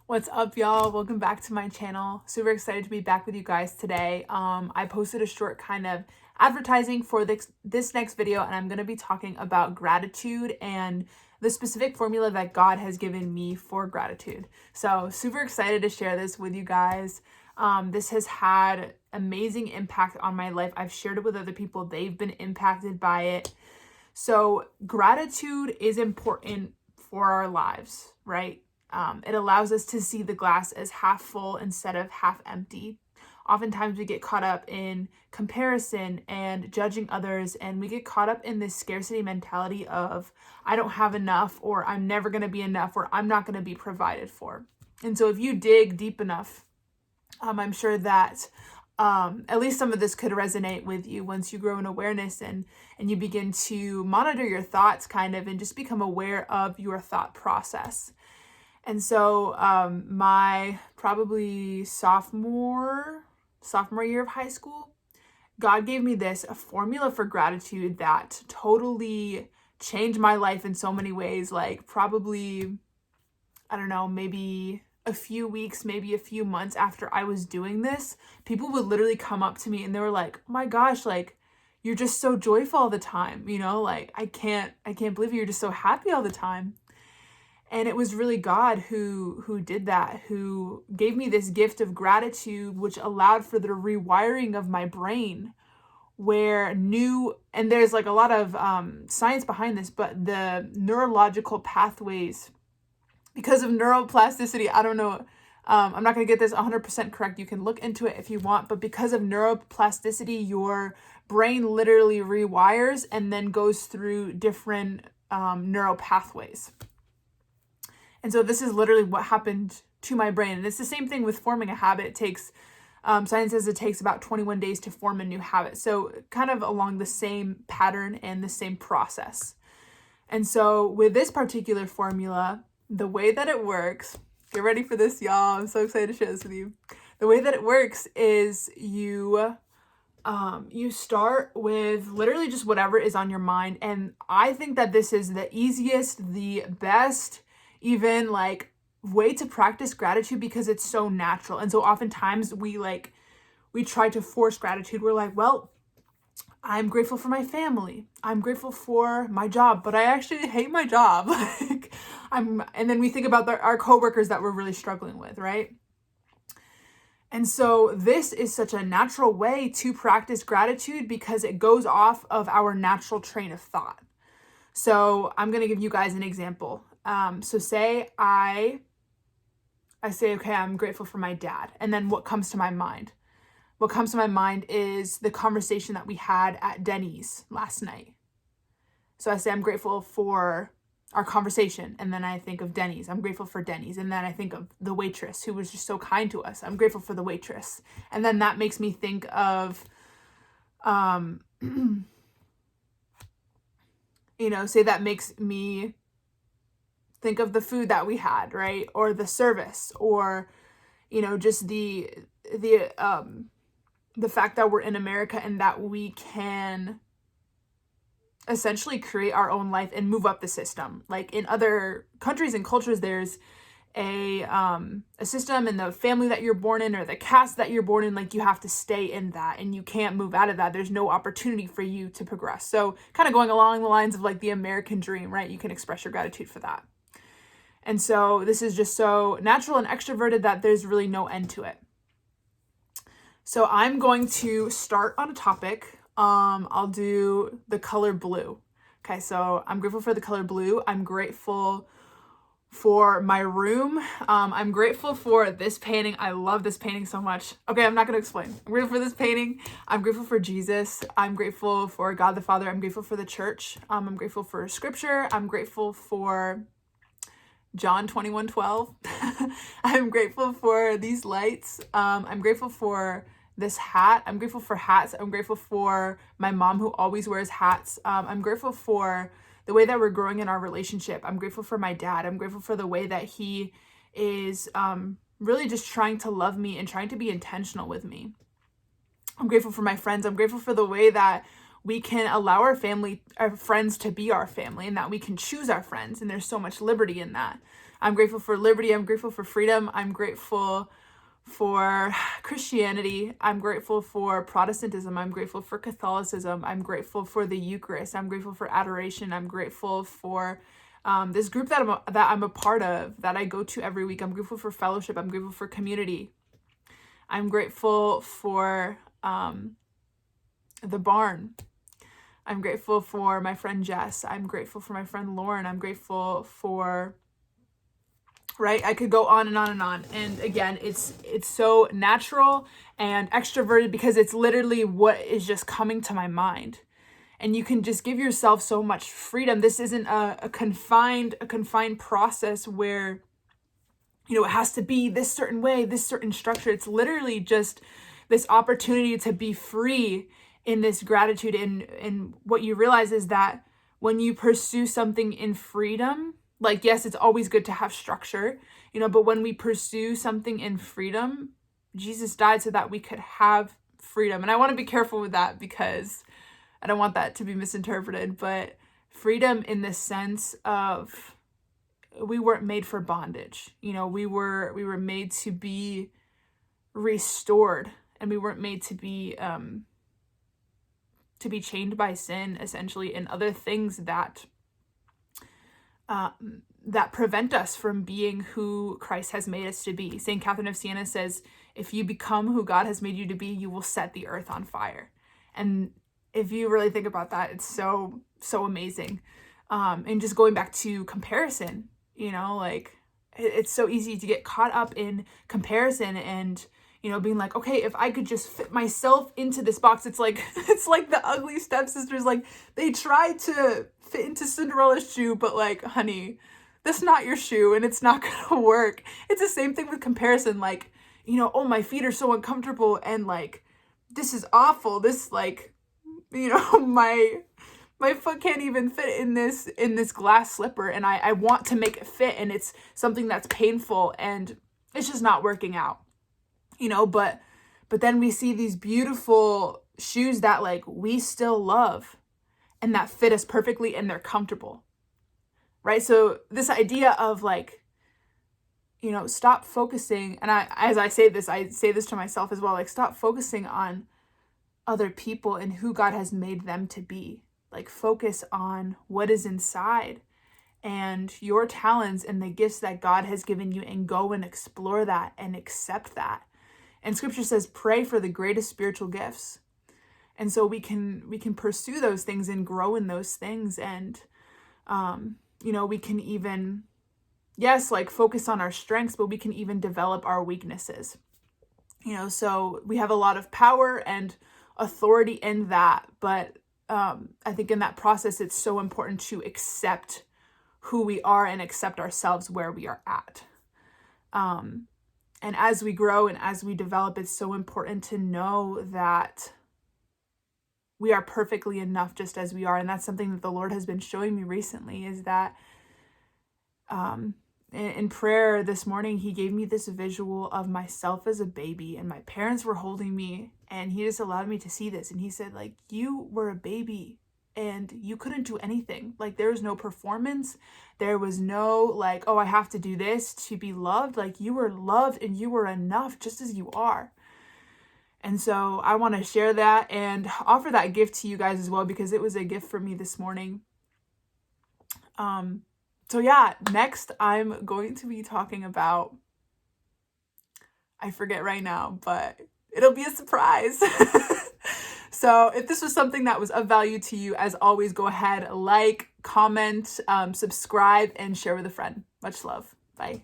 What's up, y'all? Welcome back to my channel. Super excited to be back with you guys today. I posted a short kind of advertising for this next video, and I'm going to be talking about gratitude and the specific formula that God has given me for gratitude. So super excited to share this with you guys. This has had amazing impact on my life. I've shared it with other people. They've been impacted by it. So gratitude is important for our lives, right? It allows us to see the glass as half full instead of half empty. Oftentimes we get caught up in comparison and judging others, and we get caught up in this scarcity mentality of, I don't have enough, or I'm never going to be enough, or I'm not going to be provided for. And so if you dig deep enough, I'm sure that at least some of this could resonate with you once you grow in awareness and you begin to monitor your thoughts kind of and just become aware of your thought process. And so my probably sophomore year of high school, God gave me a formula for gratitude that totally changed my life in so many ways. Like probably, I don't know, maybe a few weeks, maybe a few months after I was doing this, people would literally come up to me and they were like, oh my gosh, like you're just so joyful all the time. You know, like I can't believe you're just so happy all the time. And it was really God who did that, who gave me this gift of gratitude, which allowed for the rewiring of my brain, and there's like a lot of science behind this, but the neurological pathways, because of neuroplasticity, I don't know, I'm not going to get this 100% correct. You can look into it if you want, but because of neuroplasticity, your brain literally rewires and then goes through different neural pathways. And so this is literally what happened to my brain. And it's the same thing with forming a habit. It takes, science says it takes about 21 days to form a new habit. So kind of along the same pattern and the same process. And so with this particular formula, the way that it works, get ready for this, y'all. I'm so excited to share this with you. The way that it works is you start with literally just whatever is on your mind. And I think that this is the easiest, the best, even like way to practice gratitude because it's so natural. And so oftentimes we try to force gratitude. We're like, well, I'm grateful for my family. I'm grateful for my job, but I actually hate my job. And then we think about our coworkers that we're really struggling with, right? And so this is such a natural way to practice gratitude because it goes off of our natural train of thought. So I'm going to give you guys an example. So say I say, okay, I'm grateful for my dad. And then what comes to my mind? What comes to my mind is the conversation that we had at Denny's last night. So I say, I'm grateful for our conversation. And then I think of Denny's. I'm grateful for Denny's. And then I think of the waitress who was just so kind to us. I'm grateful for the waitress. And then that makes me think of, say that makes me think of the food that we had, right? Or the service, or, just the fact that we're in America and that we can essentially create our own life and move up the system. Like in other countries and cultures, there's a system in the family that you're born in or the caste that you're born in, like you have to stay in that and you can't move out of that. There's no opportunity for you to progress. So kind of going along the lines of like the American dream, right? You can express your gratitude for that. And so this is just so natural and extroverted that there's really no end to it. So I'm going to start on a topic. I'll do the color blue. Okay, so I'm grateful for the color blue. I'm grateful for my room. I'm grateful for this painting. I love this painting so much. Okay, I'm not going to explain. I'm grateful for this painting. I'm grateful for Jesus. I'm grateful for God the Father. I'm grateful for the church. I'm grateful for scripture. I'm grateful for John 21:12. I'm grateful for these lights. I'm grateful for this hat. I'm grateful for hats. I'm grateful for my mom who always wears hats. I'm grateful for the way that we're growing in our relationship. I'm grateful for my dad. I'm grateful for the way that he is really just trying to love me and trying to be intentional with me. I'm grateful for my friends. I'm grateful for the way that we can allow our friends to be our family and that we can choose our friends. And there's so much liberty in that. I'm grateful for liberty. I'm grateful for freedom. I'm grateful for Christianity. I'm grateful for Protestantism. I'm grateful for Catholicism. I'm grateful for the Eucharist. I'm grateful for adoration. I'm grateful for this group that I'm a part of, that I go to every week. I'm grateful for fellowship. I'm grateful for community. I'm grateful for the barn. I'm grateful for my friend Jess. I'm grateful for my friend Lauren. I'm grateful for, right? I could go on and on and on. And again, it's so natural and extroverted because it's literally what is just coming to my mind. And you can just give yourself so much freedom. This isn't a confined process where, you know, it has to be this certain way, this certain structure. It's literally just this opportunity to be free in this gratitude. And what you realize is that when you pursue something in freedom, like, yes, it's always good to have structure, you know, but when we pursue something in freedom, Jesus died so that we could have freedom. And I want to be careful with that because I don't want that to be misinterpreted, but freedom in the sense of, we weren't made for bondage. You know, we were made to be restored, and we weren't made to be chained by sin, essentially, and other things that prevent us from being who Christ has made us to be. St. Catherine of Siena says, if you become who God has made you to be, you will set the earth on fire. And if you really think about that, it's so amazing. And just going back to comparison, you know, like, it's so easy to get caught up in comparison and, you know, being like, okay, if I could just fit myself into this box. It's like the ugly stepsisters, like, they tried to fit into Cinderella's shoe, but like, honey, that's not your shoe and it's not gonna work. It's the same thing with comparison. Like, you know, oh, my feet are so uncomfortable and like, this is awful. This, like, you know, my foot can't even fit in this glass slipper, and I want to make it fit, and it's something that's painful and it's just not working out, you know, but then we see these beautiful shoes that, like, we still love and that fit us perfectly and they're comfortable, right? So this idea of, like, you know, stop focusing, and as I say this to myself as well, like, stop focusing on other people and who God has made them to be. Like, focus on what is inside and your talents and the gifts that God has given you, and go and explore that and accept that. And scripture says, pray for the greatest spiritual gifts. And so we can pursue those things and grow in those things. And, you know, we can even, yes, like, focus on our strengths, but we can even develop our weaknesses, you know, so we have a lot of power and authority in that. But I think in that process, it's so important to accept who we are and accept ourselves where we are at. And as we grow and as we develop, it's so important to know that we are perfectly enough just as we are. And that's something that the Lord has been showing me recently, is that in prayer this morning, he gave me this visual of myself as a baby, and my parents were holding me, and he just allowed me to see this. And he said, like, you were a baby and you couldn't do anything. Like, there was no performance. There was no, like, oh, I have to do this to be loved. Like, you were loved and you were enough just as you are. And so I want to share that and offer that gift to you guys as well, because it was a gift for me this morning. So yeah, next I'm going to be talking about, I forget right now, but it'll be a surprise. So if this was something that was of value to you, as always, go ahead, like, comment, subscribe, and share with a friend. Much love. Bye.